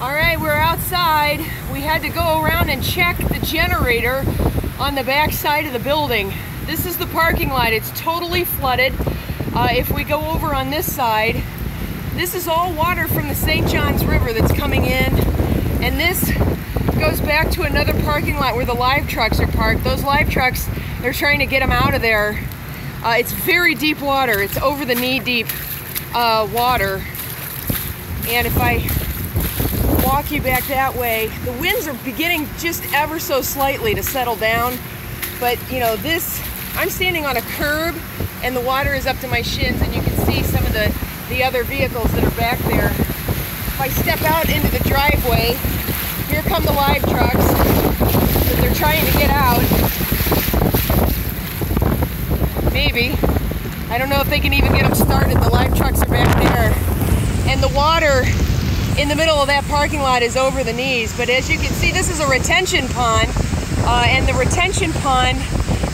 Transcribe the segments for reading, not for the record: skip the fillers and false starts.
All right, we're outside. We had to go around and check the generator on the back side of the building. This is the parking lot. It's totally flooded. If we go over on this side, this is all water from the St. Johns River that's coming in. And this goes back to another parking lot where the live trucks are parked. Those live trucks, they're trying to get them out of there. It's very deep water. It's over the knee deep water. And if I walk you back that way, the winds are beginning just ever so slightly to settle down. But you know, I'm standing on a curb and the water is up to my shins, and you can see some of the other vehicles that are back there. If I step out into the driveway, here come the live trucks that they're trying to get out. Maybe. I don't know if they can even get them started. The live trucks are back there. And the water in the middle of that parking lot is over the knees. But as you can see, this is a retention pond. And the retention pond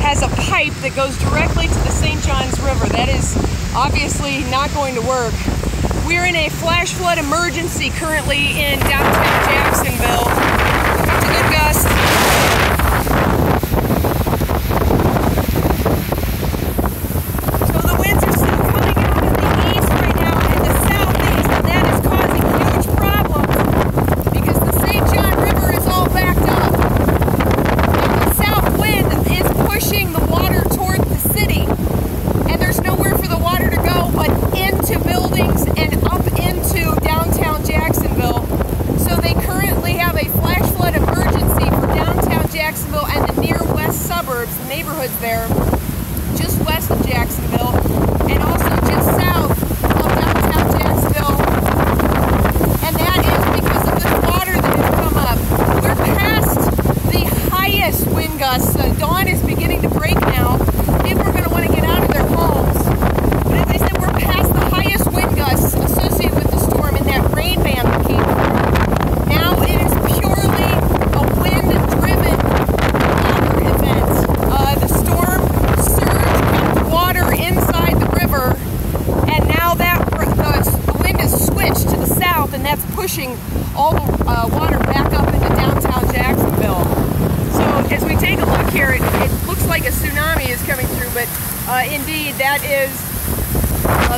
has a pipe that goes directly to the St. Johns River. That is obviously not going to work. We're in a flash flood emergency currently in downtown Jacksonville. It's a good gust. So the winds are still coming out of the east right now and the southeast, and that is causing huge problems because the St. John River is all backed up. And the south wind is pushing the water toward the city, and there's nowhere for the water to go but into buildings and up into downtown Jacksonville. So they currently have a flash flood emergency for downtown Jacksonville and the near west suburbs, the neighborhoods there, just west of Jacksonville, and also just south of downtown Jacksonville. And that is because of this water that has come up. We're past the highest wind gusts. Dawn is beginning to break now. People are going to want to get out of their homes. But as I said, we're past the highest wind gusts associated with the storm in that rain band that came through. Now it is purely a wind-driven water event. The storm surged kept water inside the river, and now the wind is switched to the south, and that's pushing all the water back up into downtown Jacksonville. So as we take a look here, it looks like a tsunami is coming through, but indeed that is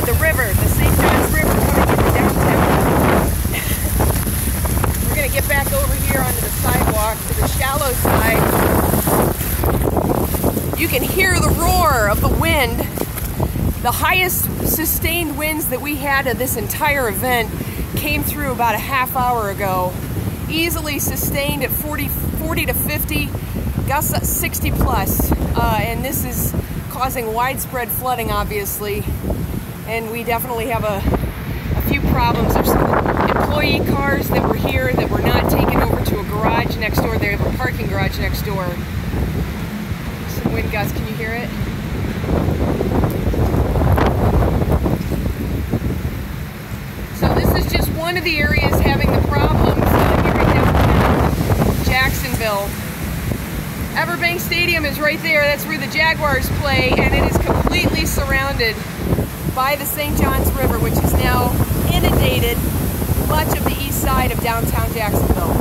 the river, the St. Johns River coming into downtown. We're going to get back over here onto the sidewalk to the shallow side. You can hear the roar of the wind. The highest sustained winds that we had of this entire event came through about a half hour ago. Easily sustained at 40 to 50, gusts 60 plus. And this is causing widespread flooding, obviously. And we definitely have a few problems. There's some employee cars that were here that were not taken over to a garage next door. They have a parking garage next door. Some wind gusts, can you hear it? So this is just one of the areas having the problems here in downtown Jacksonville. Everbank Stadium is right there. That's where the Jaguars play, and it is completely surrounded by the St. Johns River, which is now inundated much of the east side of downtown Jacksonville.